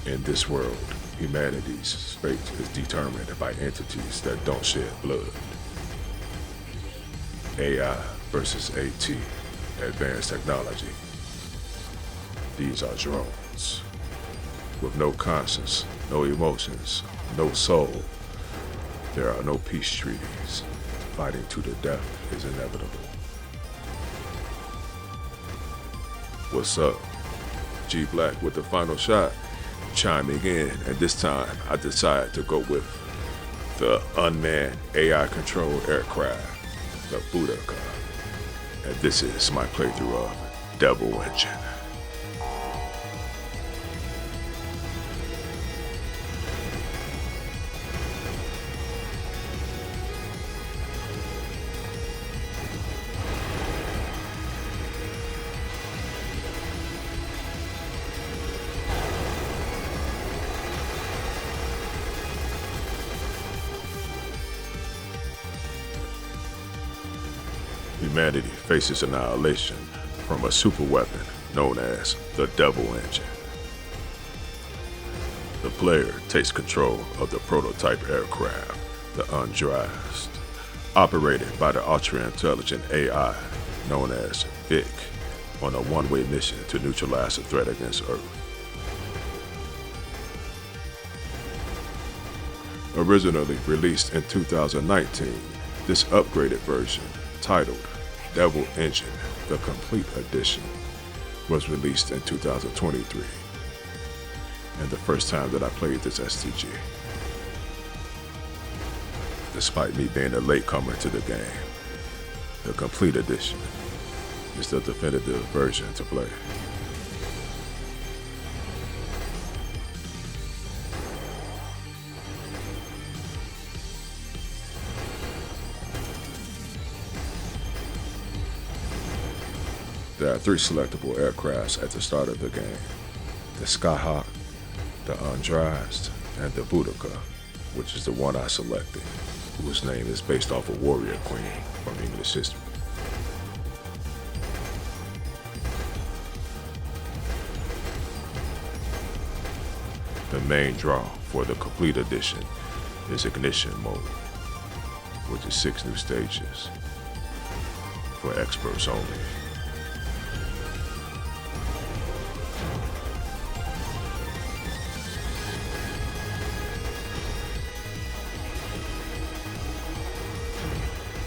In this world, humanity's fate is determined by entities that don't shed blood. AI versus AT, advanced technology. These are drones. With no conscience, no emotions, no soul, there are no peace treaties. Fighting to the death is inevitable. What's up? G Blak with the final shot, chiming in, and this time I decided to go with the unmanned AI-controlled aircraft, the Boudica. And this is my playthrough of Devil Engine. Humanity faces annihilation from a superweapon known as the Devil Engine. The player takes control of the prototype aircraft, the Undressed, operated by the ultra-intelligent AI known as Vic, on a one-way mission to neutralize the threat against Earth. Originally released in 2019, this upgraded version, titled Devil Engine, the Complete Edition, was released in 2023, and the first time that I played this STG. Despite me being a latecomer to the game, the Complete Edition is the definitive version to play. There are 3 selectable aircrafts at the start of the game: the Skyhawk, the Undressed, and the Boudica, which is the one I selected, whose name is based off a warrior queen from English history. The main draw for the Complete Edition is Ignition Mode, which is 6 new stages for experts only.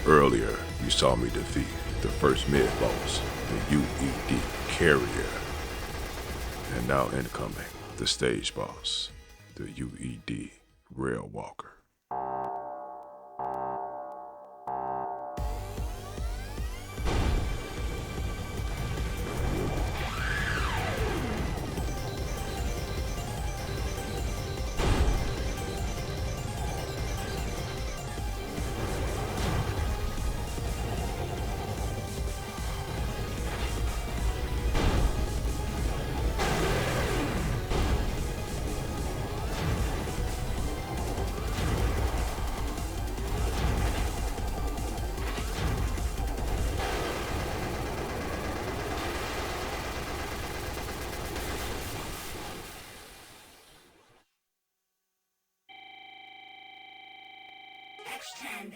Earlier, you saw me defeat the first mid-boss, the UED Carrier, and now incoming, the stage boss, the UED Rail Walker. X10.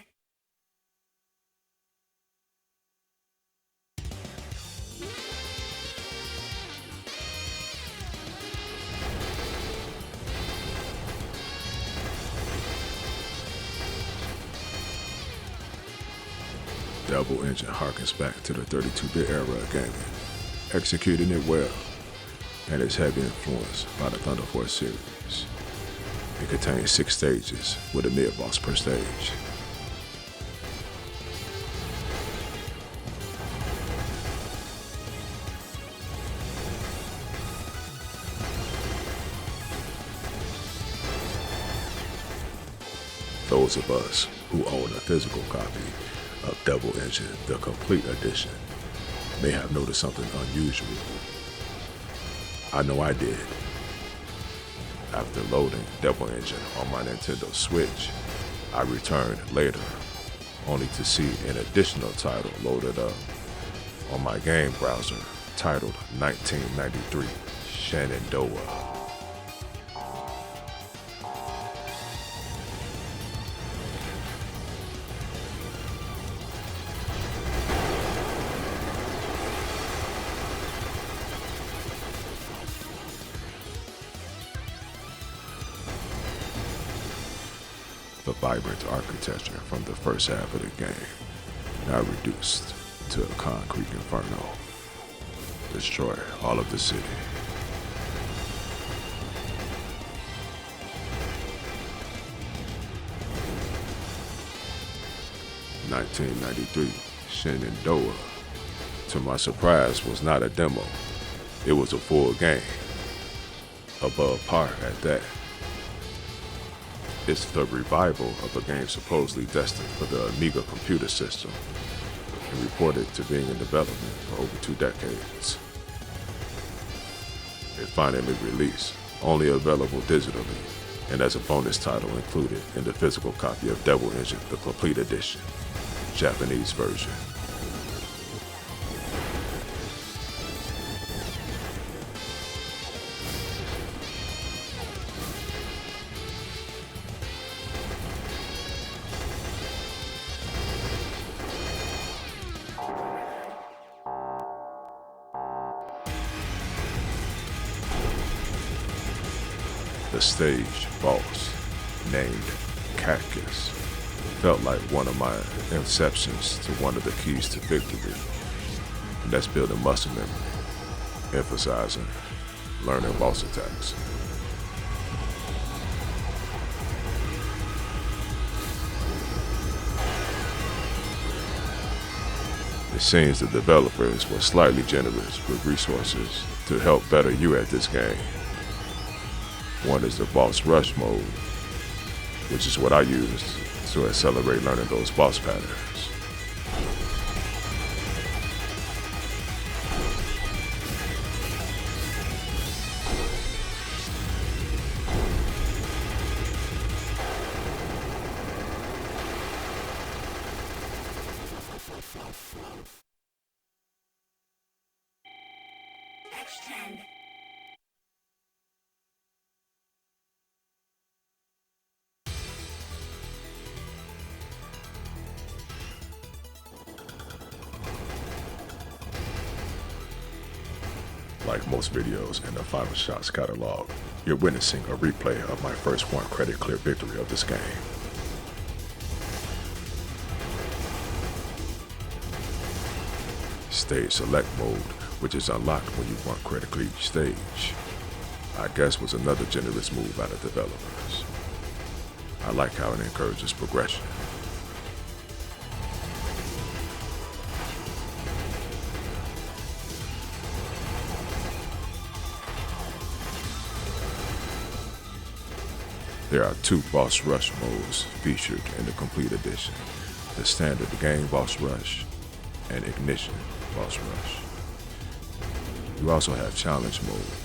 Devil Engine harkens back to the 32-bit era of gaming, executing it well, and is heavily influenced by the Thunder Force series. It contains 6 stages with a mid-boss per stage. Those of us who own a physical copy of Devil Engine, the Complete Edition, may have noticed something unusual. I know I did. After loading Devil Engine on my Nintendo Switch, I returned later, only to see an additional title loaded up on my game browser titled 1993 Shenandoah. vibrant architecture from the first half of the game, now reduced to a concrete inferno. Destroy all of the city. "1993 Shenandoah, to my surprise, was not a demo. It was a full game. Above par at that. It's the revival of a game supposedly destined for the Amiga computer system and reported to being in development for over 2 decades. It finally released, only available digitally, and as a bonus title included in the physical copy of Devil Engine, the Complete Edition, Japanese version. The stage boss, named Cactus, felt like one of my inceptions to one of the keys to victory, and that's building muscle memory, emphasizing learning boss attacks. It seems the developers were slightly generous with resources to help better you at this game. One is the boss rush mode, which is what I used to accelerate learning those boss patterns. Like most videos in the Final Shots catalog, you're witnessing a replay of my first 1-credit clear victory of this game. Stage select mode, which is unlocked when you 1-credit clear each stage, I guess was another generous move by the developers. I like how it encourages progression. There are 2 boss rush modes featured in the Complete Edition: the standard game boss rush and ignition boss rush. You also have challenge mode,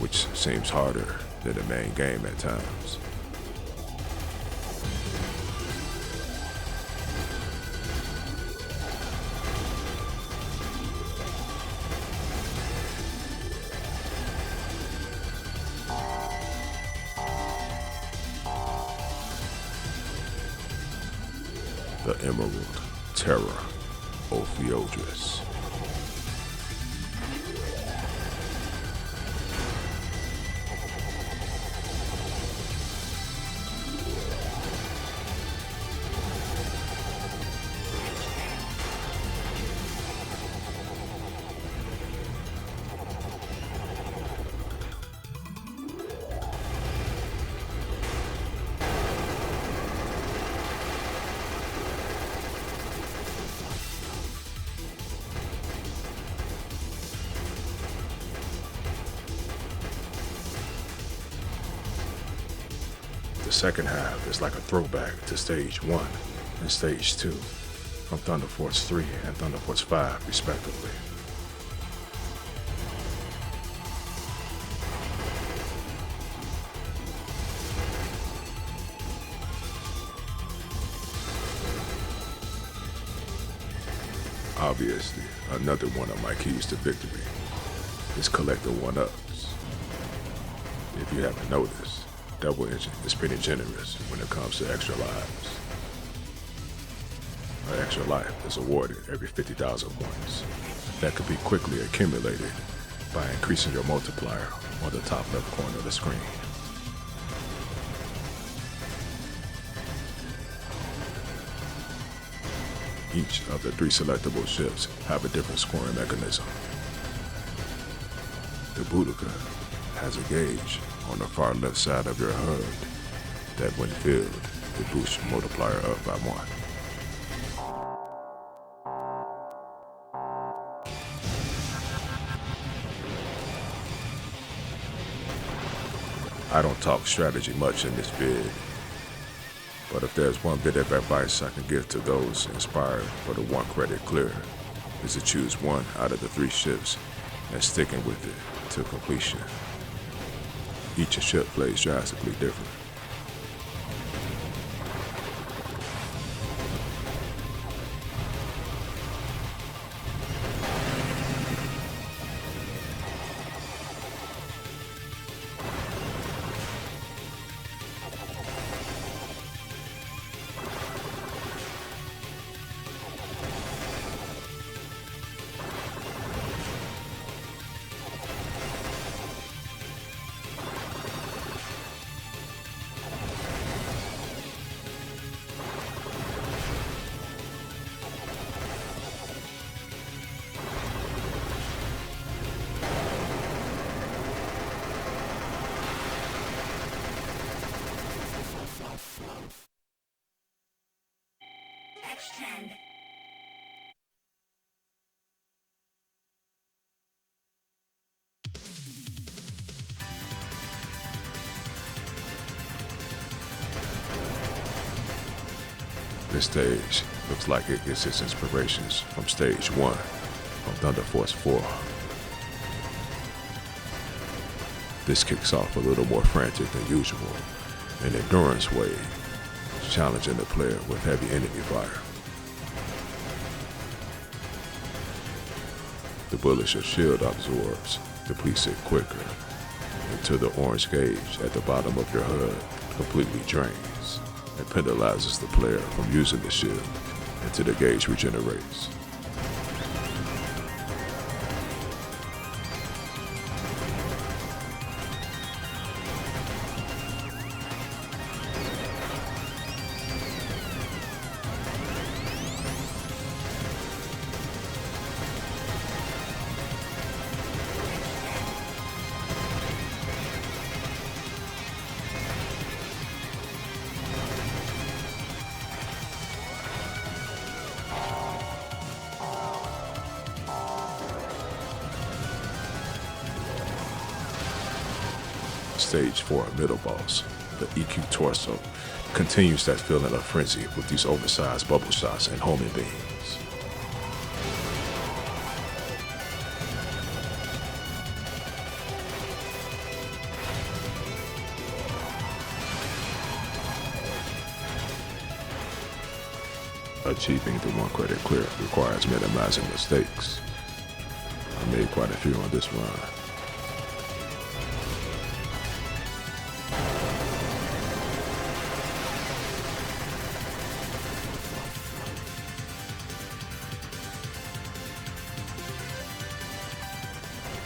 which seems harder than the main game at times. The Emerald Terror Ophiodrus. The second half is like a throwback to Stage 1 and Stage 2 from Thunder Force 3 and Thunder Force 5 respectively. Obviously, another one of my keys to victory is collect the 1-ups. If you haven't noticed, Devil Engine is pretty generous when it comes to extra lives. An extra life is awarded every 50,000 points. That could be quickly accumulated by increasing your multiplier on the top left corner of the screen. Each of the 3 selectable ships have a different scoring mechanism. The Boudica has a gauge on the far left side of your HUD that when filled, it boosts your multiplier up by 1. I don't talk strategy much in this vid, but if there's one bit of advice I can give to those inspired for the 1 credit clear, is to choose 1 out of the 3 ships and sticking with it to completion. Each ship plays drastically different. This stage looks like it gets its inspirations from stage 1 of Thunder Force 4. This kicks off a little more frantic than usual, an endurance wave, challenging the player with heavy enemy fire. The bullets your shield absorbs depletes it quicker, until the orange gauge at the bottom of your HUD completely drains and penalizes the player from using the shield until the gauge regenerates. Stage 4 middle boss, the EQ torso, continues that feeling of frenzy with these oversized bubble shots and homing beams. Achieving the 1 credit clear requires minimizing mistakes. I made quite a few on this run.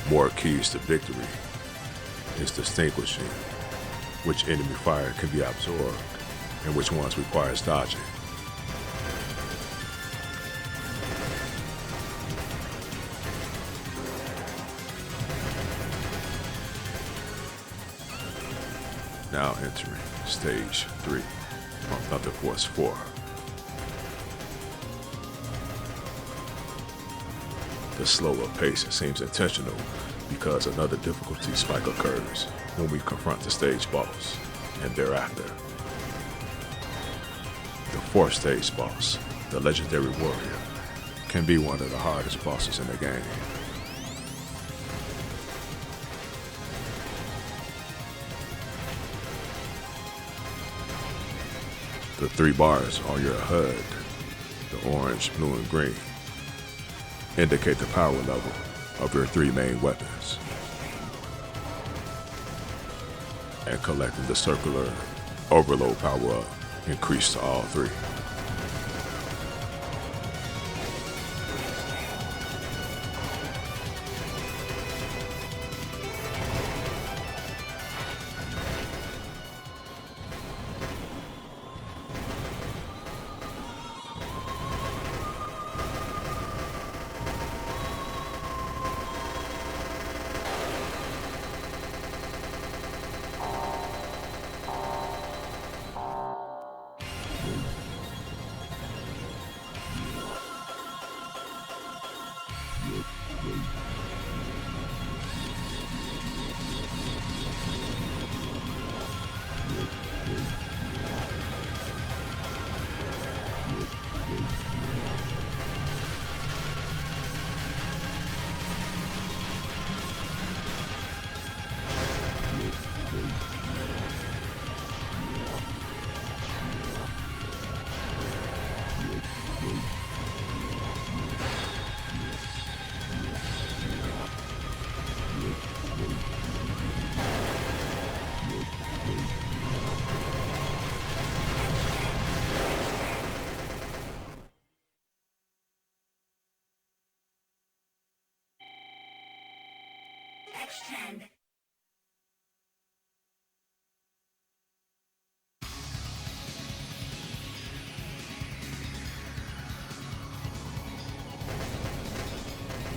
More keys to victory is distinguishing which enemy fire can be absorbed and which ones requires dodging. Now entering stage 3 on Thunder Force 4. The slower pace seems intentional because another difficulty spike occurs when we confront the stage boss, and thereafter. The 4th stage boss, the legendary warrior, can be one of the hardest bosses in the game. The 3 bars on your HUD, the orange, blue, and green, indicate the power level of your 3 main weapons. And collecting the circular overload power-up increase to all 3.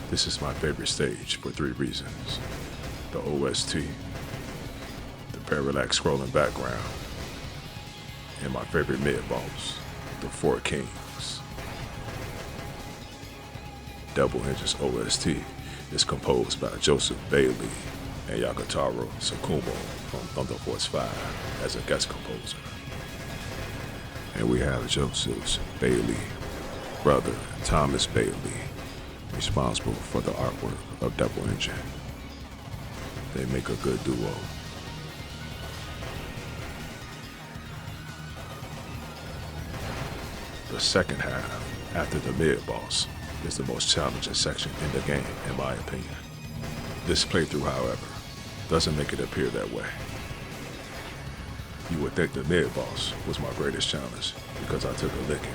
This is my favorite stage for 3 reasons. The OST, the parallax scrolling background, and my favorite mid-boss, the Four Kings. Double Engine's OST is composed by Joseph Bailey and Yakutaro Tsukumo from Thunder Force 5 as a guest composer. And we have Joseph's Bailey brother, Thomas Bailey, responsible for the artwork of Double Engine. They make a good duo. The second half, after the mid-boss, is the most challenging section in the game, in my opinion. This playthrough, however, doesn't make it appear that way. You would think the mid-boss was my greatest challenge because I took a licking.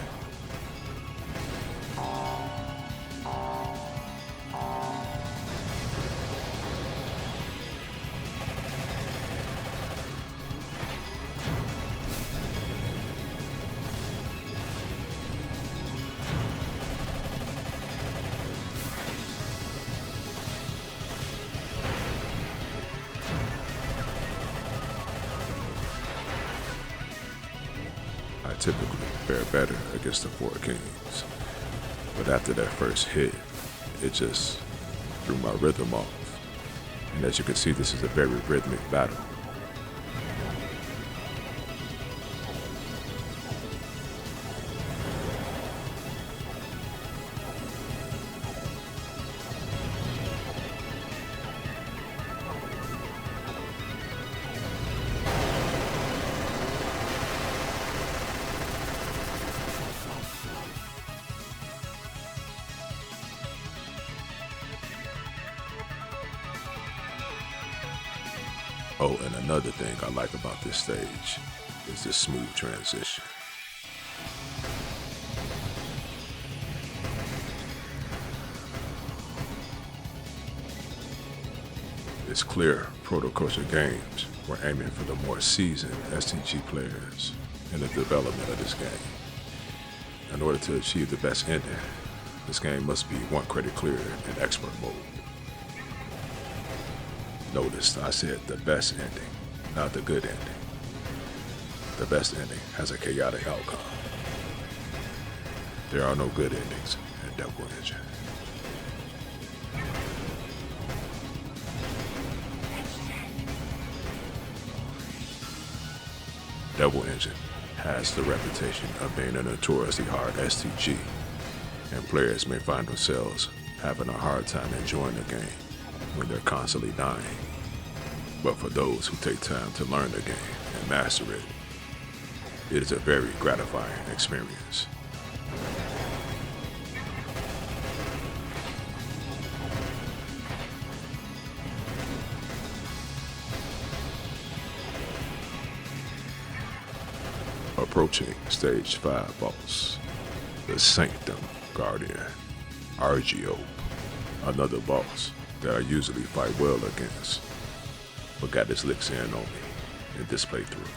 I typically fare better against the Four Kings, but after that first hit, it just threw my rhythm off. And as you can see, this is a very rhythmic battle. Oh, and another thing I like about this stage is this smooth transition. It's clear Proto Culture Games were aiming for the more seasoned STG players in the development of this game. In order to achieve the best ending, this game must be 1 credit clear in expert mode. Notice I said the best ending, not the good ending. The best ending has a chaotic outcome. There are no good endings in Double Engine. Double Engine has the reputation of being a notoriously hard STG, and players may find themselves having a hard time enjoying the game when they're constantly dying. But for those who take time to learn the game and master it, it is a very gratifying experience. Approaching Stage 5 boss, the Sanctum Guardian, Argio, another boss that I usually fight well against, but got his licks in on me in this playthrough.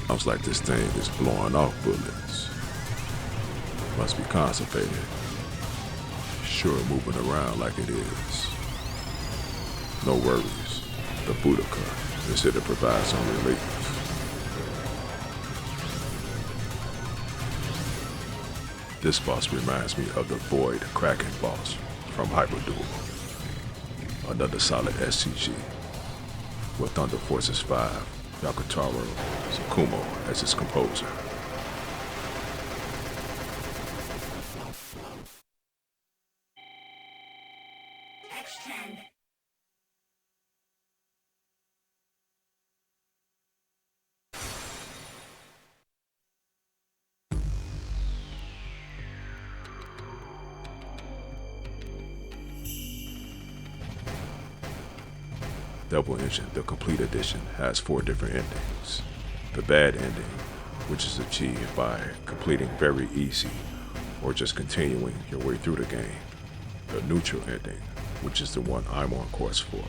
Sounds like this thing is blowing off bullets. Must be constipated. Sure moving around like it is. No worries. The Boudica is here to provide some relief. This boss reminds me of the Void Kraken boss from Hyperduel. Another solid SCG with Thunder Forces 5. Yakutaro Tsukumo as its composer. Double Engine, the complete edition, has 4 different endings. The bad ending, which is achieved by completing very easy or just continuing your way through the game. The neutral ending, which is the one I'm on course for,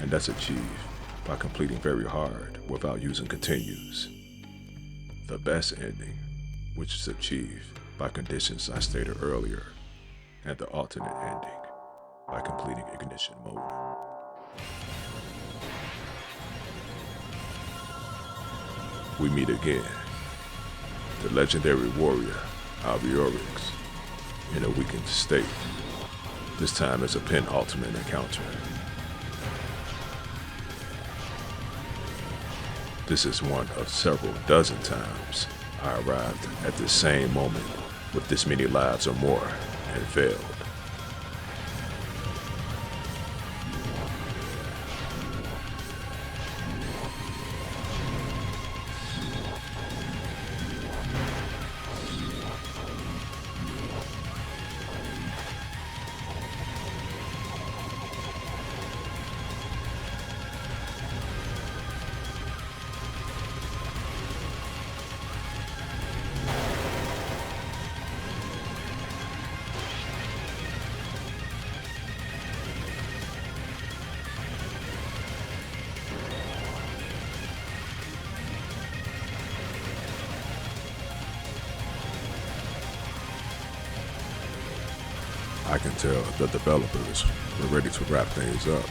and that's achieved by completing very hard without using continues. The best ending, which is achieved by conditions I stated earlier, and the alternate ending by completing ignition mode. We meet again, the legendary warrior Albiorix, in a weakened state, this time as a penultimate encounter. This is one of several dozen times I arrived at this same moment with this many lives or more and failed. I can tell the developers were ready to wrap things up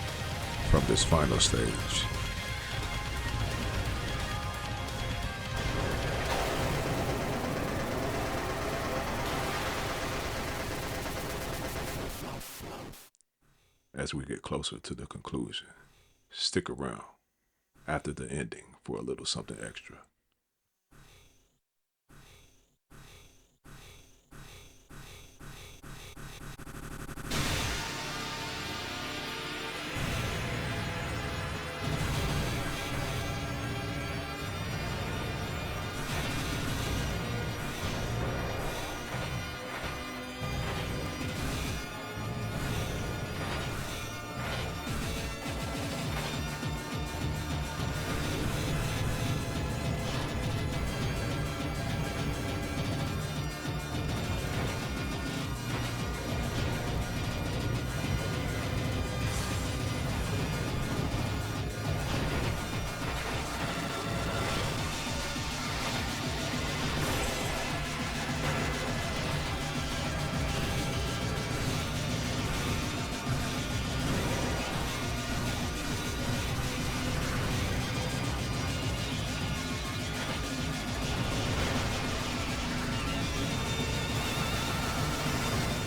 from this final stage. As we get closer to the conclusion, stick around after the ending for a little something extra.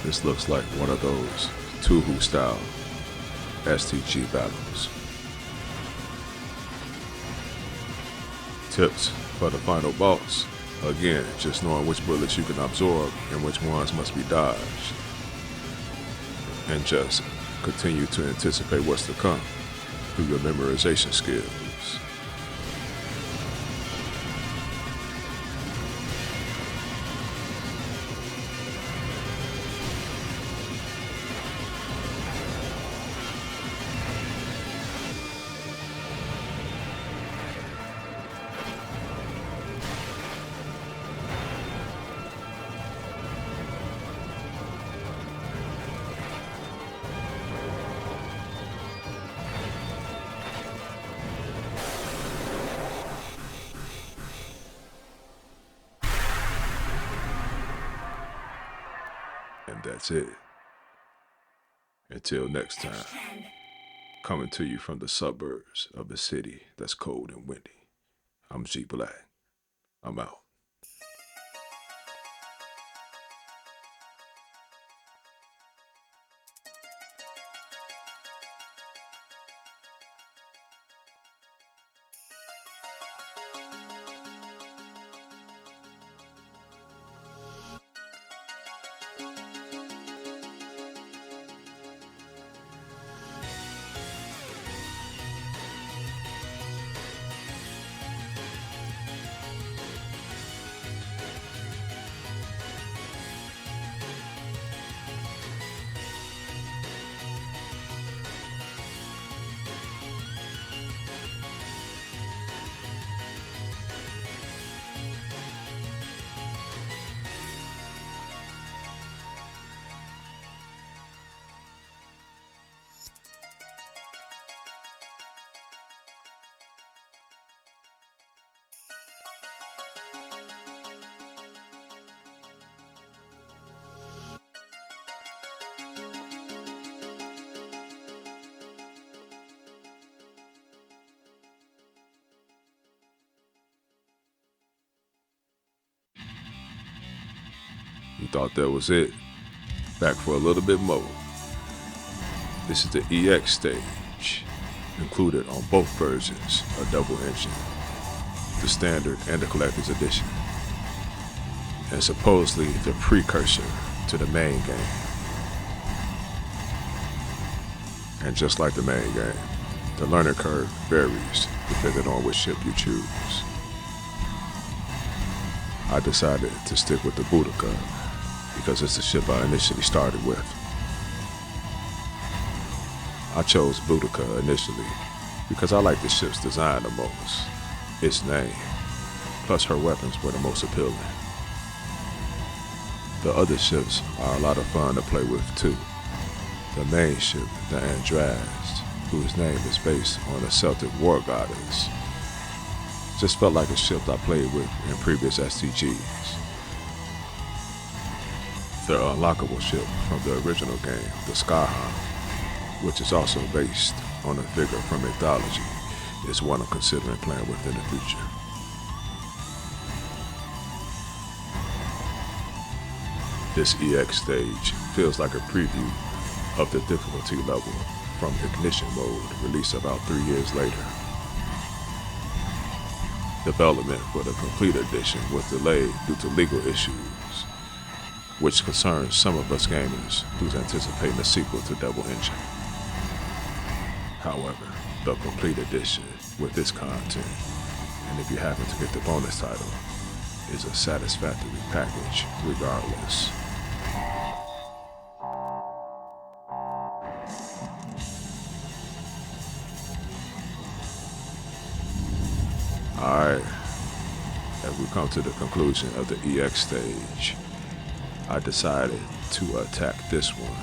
This looks like one of those Tuhu style STG battles. Tips for the final boss. Again, just knowing which bullets you can absorb and which ones must be dodged. And just continue to anticipate what's to come through your memorization skills. And that's it. Until next time, coming to you from the suburbs of the city that's cold and windy, I'm G Blak. I'm out. thought that was it. Back for a little bit more. This is the EX stage, included on both versions of Double Engine, the standard and the collector's edition, and supposedly the precursor to the main game. And just like the main game, the learning curve varies depending on which ship you choose. I decided to stick with the Boudica because it's the ship I initially started with. I chose Boudica initially because I like the ship's design the most, its name, plus her weapons were the most appealing. The other ships are a lot of fun to play with too. The main ship, the Andraz, whose name is based on a Celtic war goddess, just felt like a ship I played with in previous STGs. The unlockable ship from the original game, the Skyhound, which is also based on a figure from mythology, is one I'm considering playing with in the future. This EX stage feels like a preview of the difficulty level from Ignition Mode, released about 3 years later. Development for the complete edition was delayed due to legal issues, which concerns some of us gamers who's anticipating a sequel to Double Engine. However, the complete edition with this content, and if you happen to get the bonus title, is a satisfactory package regardless. Alright, as we come to the conclusion of the EX stage, I decided to attack this one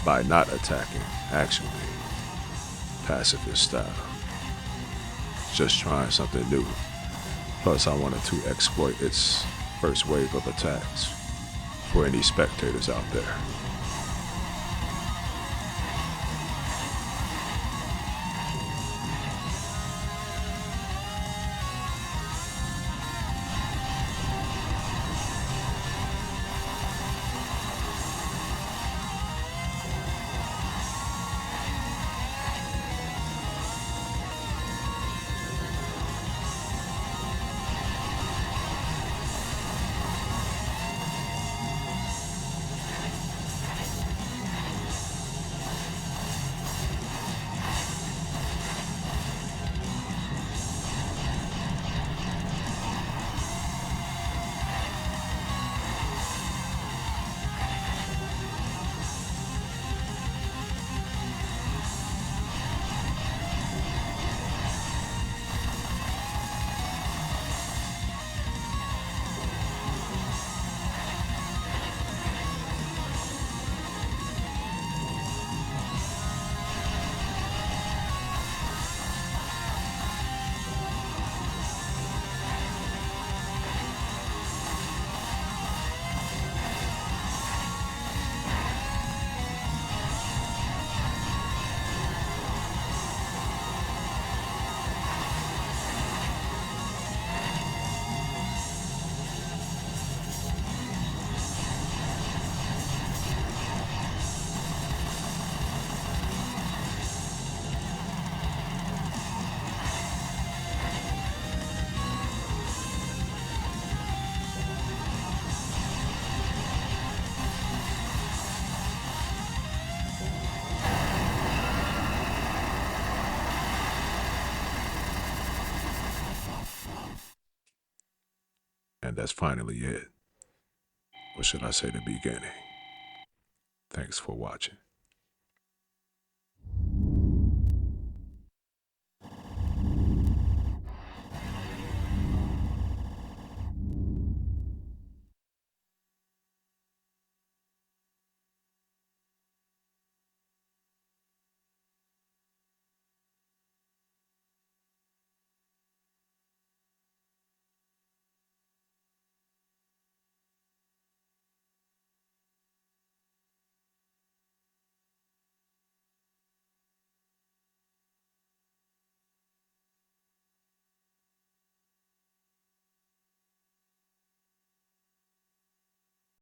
by not attacking, actually, pacifist style. Just trying something new. Plus I wanted to exploit its first wave of attacks for any spectators out there. And that's finally it. Or should I say the beginning? Thanks for watching.